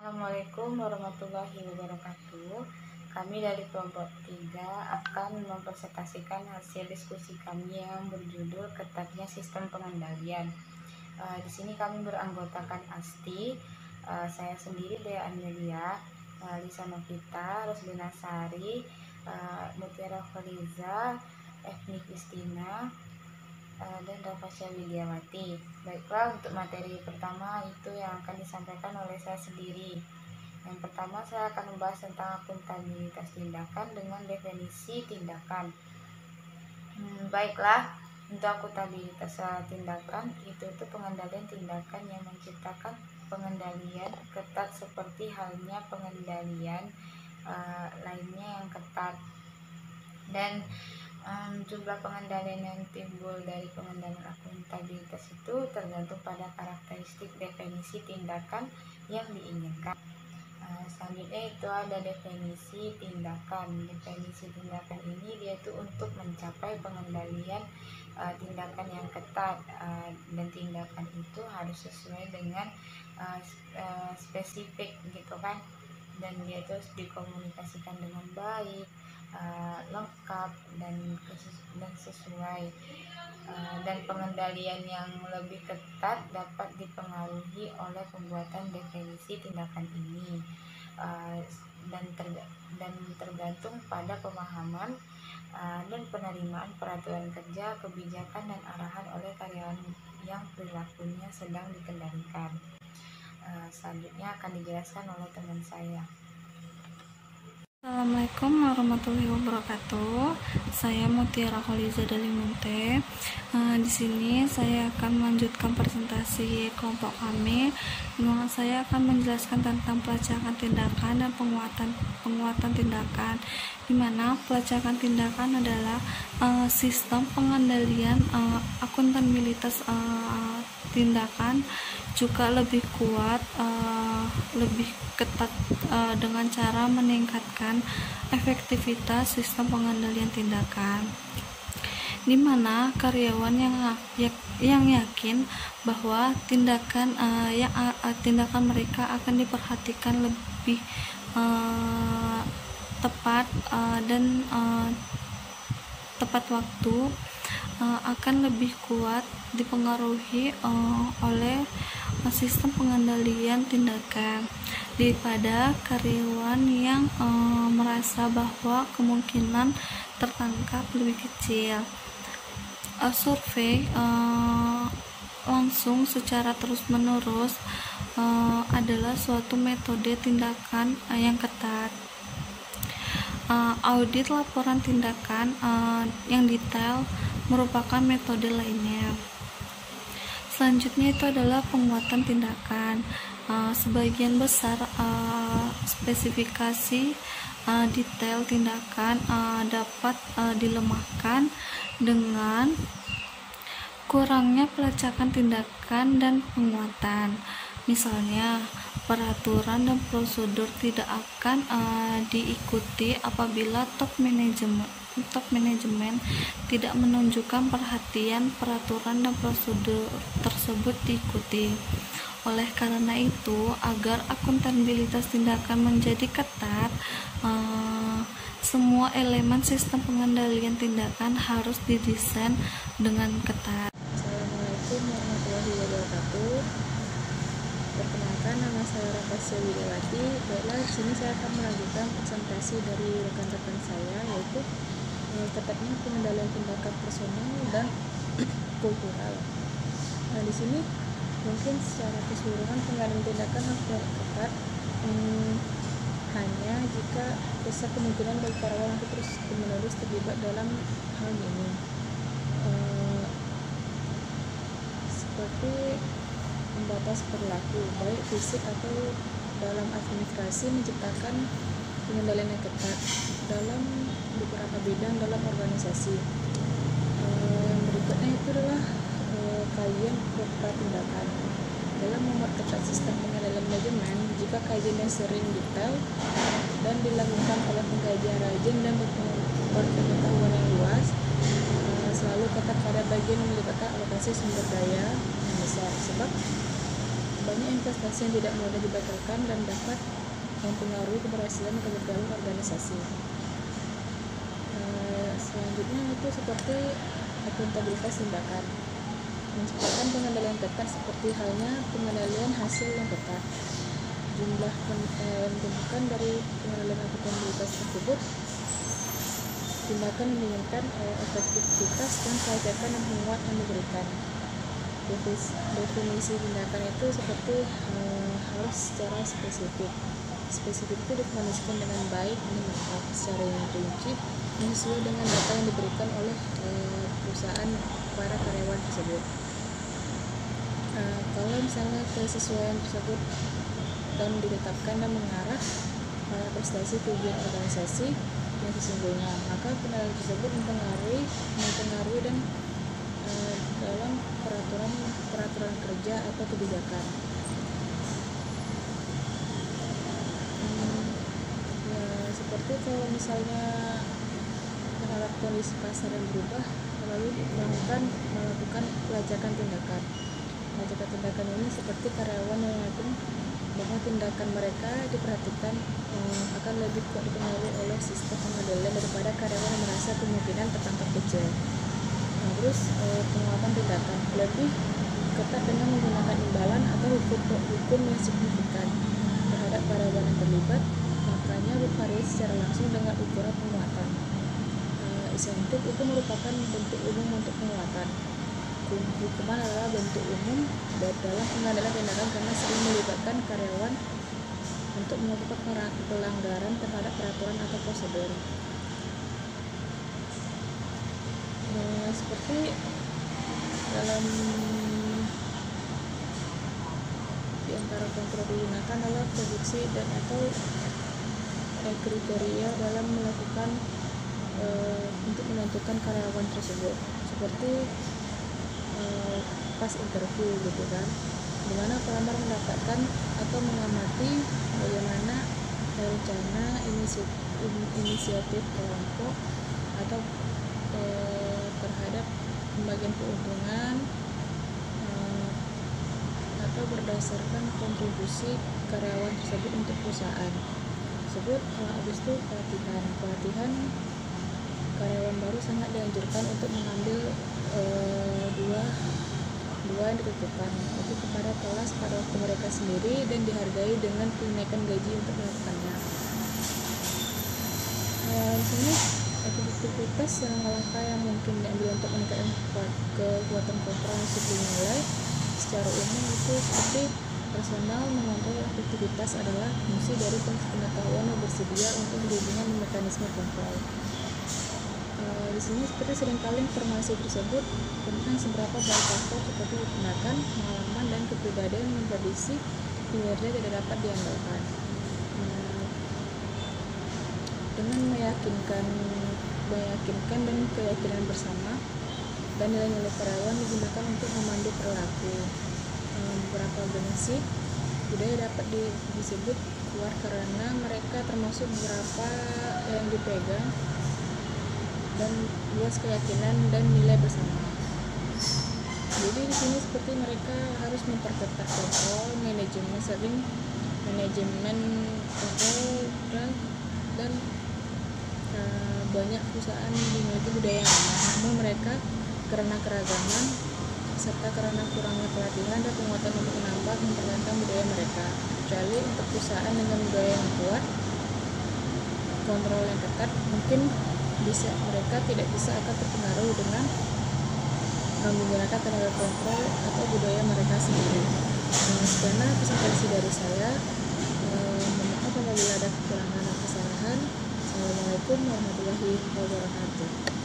Assalamualaikum warahmatullahi wabarakatuh. Kami dari kelompok 3 akan mempresentasikan hasil diskusi kami yang berjudul ketatnya sistem pengendalian. Di sini kami beranggotakan ASTI, saya sendiri Dea Amelia, Lisa Novita, Roslina Sari, Mutiara Kholiza, Efni Kristina, dan Rafasya Widiawati. Baiklah, untuk materi pertama itu yang akan disampaikan oleh saya sendiri. Yang pertama, saya akan membahas tentang akuntabilitas tindakan dengan definisi tindakan. Baiklah, untuk akuntabilitas tindakan itu pengendalian tindakan yang menciptakan pengendalian ketat seperti halnya pengendalian lainnya yang ketat. Dan jumlah pengendalian yang timbul dari pengendalian akuntabilitas itu tergantung pada karakteristik definisi tindakan yang diinginkan. Selanjutnya itu ada definisi tindakan. Definisi tindakan ini dia itu untuk mencapai pengendalian tindakan yang ketat, dan tindakan itu harus sesuai dengan spesifik gitu kan, dan dia itu harus dikomunikasikan dengan baik, lengkap dan sesuai. Dan pengendalian yang lebih ketat dapat dipengaruhi oleh pembuatan definisi tindakan ini, dan tergantung pada pemahaman dan penerimaan peraturan kerja, kebijakan dan arahan oleh karyawan yang perilakunya sedang dikendalikan. Selanjutnya akan dijelaskan oleh teman saya. Assalamualaikum warahmatullahi wabarakatuh. Saya Mutiara Kholiza dari Munte. Di sini saya akan melanjutkan presentasi kelompok kami, di mana saya akan menjelaskan tentang pelacakan tindakan dan penguatan tindakan. Di mana pelacakan tindakan adalah sistem pengendalian akuntabilitas tindakan juga lebih kuat, lebih ketat dengan cara meningkatkan efektivitas sistem pengendalian tindakan, di mana karyawan yang yakin bahwa tindakan mereka akan diperhatikan lebih tepat dan tepat waktu, akan lebih kuat dipengaruhi oleh sistem pengendalian tindakan daripada karyawan yang merasa bahwa kemungkinan tertangkap lebih kecil. Survei langsung secara terus-menerus adalah suatu metode tindakan yang ketat. Audit laporan tindakan yang detail merupakan metode lainnya. Selanjutnya itu adalah penguatan tindakan. Sebagian besar spesifikasi detail tindakan dapat dilemahkan dengan kurangnya pelacakan tindakan dan penguatan. Misalnya, peraturan dan prosedur tidak akan diikuti apabila top manajemen tidak menunjukkan perhatian peraturan dan prosedur tersebut diikuti. Oleh karena itu, agar akuntabilitas tindakan menjadi ketat, semua elemen sistem pengendalian tindakan harus didesain dengan ketat. Assalamualaikum warahmatullahi wabarakatuh. Perkenalkan, nama saya Rafasya Widiawati. Baiklah, di sini saya akan melanjutkan presentasi dari rekan-rekan saya, yaitu ketatnya pengendalian tindakan personal dan kultural. Nah, di sini mungkin secara keseluruhan pengendalian tindakan harus ketat, hanya jika besar kemungkinan bagi karyawan untuk terus-menerus terlibat dalam hal ini, seperti membatas perilaku baik fisik atau dalam administrasi, menciptakan pengendalian yang ketat dalam beberapa bidang dalam organisasi. Yang berikutnya itu adalah kajian tindakan. Dalam membuat ketat sistem pengendalian manajemen, jika kajiannya sering detail dan dilakukan oleh pengkajian rajin dan berpengetahuan yang luas, selalu ketat pada bagian yang melibatkan alokasi sumber daya yang besar, sebab banyak investasi yang tidak mudah dibatalkan dan dapat mempengaruhi keberhasilan kegagalan organisasi. Selanjutnya itu seperti akuntabilitas tindakan, menciptakan pengendalian ketat seperti halnya pengendalian hasil yang ketat. Jumlah penuntutan dari pengendalian akuntabilitas tersebut, tindakan menginginkan efektivitas dan kelayakan dan penguat yang diberikan. Definisi tindakan itu seperti harus secara spesifik. Spesifik itu didefinisikan dengan baik dan lengkap secara yang rinci dan sesuai dengan data yang diberikan oleh perusahaan kepada karyawan tersebut. Kalau misalnya kesesuaian tersebut dan ditetapkan dan mengarah pada prestasi tujuan organisasi yang sesungguhnya, maka penilaian tersebut mempengaruhi dan dalam peraturan kerja atau kebijakan. Seperti kalau misalnya terhadap kondisi pasar yang berubah, lalu melakukan pelacakan tindakan. Pelacakan tindakan ini seperti karyawan yang yakin bahwa tindakan mereka diperhatikan akan lebih kuat dipengaruhi oleh sistem pengendalian daripada karyawan yang merasa kemungkinan tertangkap kecil. Terus penguatan tindakan lebih ketat dengan menggunakan imbalan atau hukum yang signifikan terhadap karyawan yang terlibat, makanya bervariasi secara langsung dengan ukuran penguatan. Insentif itu merupakan bentuk umum untuk penguatan. Hukuman adalah bentuk umum dalam pengendalian tindakan karena sering melibatkan karyawan untuk melakukan pelanggaran terhadap peraturan atau prosedur. Seperti dalam di antara kontrol digunakan adalah produksi dan atau kriteria dalam melakukan untuk menentukan karyawan tersebut, seperti pas interview gitu kan, dimana pelamar mendapatkan atau mengamati bagaimana rencana inisiatif kelompok atau terhadap pembagian keuntungan atau berdasarkan kontribusi karyawan tersebut untuk perusahaan tersebut. Habis itu pelatihan karyawan baru sangat dianjurkan untuk mengambil dua yang ditentukan, itu kepada kelas pada waktu mereka sendiri dan dihargai dengan kenaikan gaji untuk melakukannya. Di sini efektivitas langkah-langkah yang mungkin diambil untuk meningkatkan kekuatan kontrol disiplin nilai secara umum itu seperti personal mengontrol efektivitas adalah fungsi dari pengetahuan yang bersedia untuk berhubungan dengan mekanisme kontrol. Di sini seperti seringkali informasi tersebut tentang seberapa baik faktor seperti tindakan, pengalaman, dan kepribadian memprediksi kinerja tidak dapat diandalkan. Dengan meyakinkan dan keyakinan bersama dan nilai-nilai karyawan digunakan untuk memandu perilaku. Beberapa organisasi budaya dapat disebut kuat karena mereka termasuk beberapa yang dipegang dan luas keyakinan dan nilai bersama. Jadi di sini seperti mereka harus memperketat kontrol, manajemen kontrol dan banyak perusahaan dimiliki budaya yang sama, namun mereka karena keragaman serta karena kurangnya pelatihan dan penguatan untuk mempertahankan budaya mereka. Kecuali untuk perusahaan dengan budaya yang kuat, kontrol yang ketat, mungkin mereka tidak bisa akan terpengaruh dengan menggunakan tenaga kontrol atau budaya mereka sendiri. Sekianlah presentasi dari saya. Mohon maaf apabila ada kekurangan dan kesalahan. Assalamualaikum warahmatullahi wabarakatuh.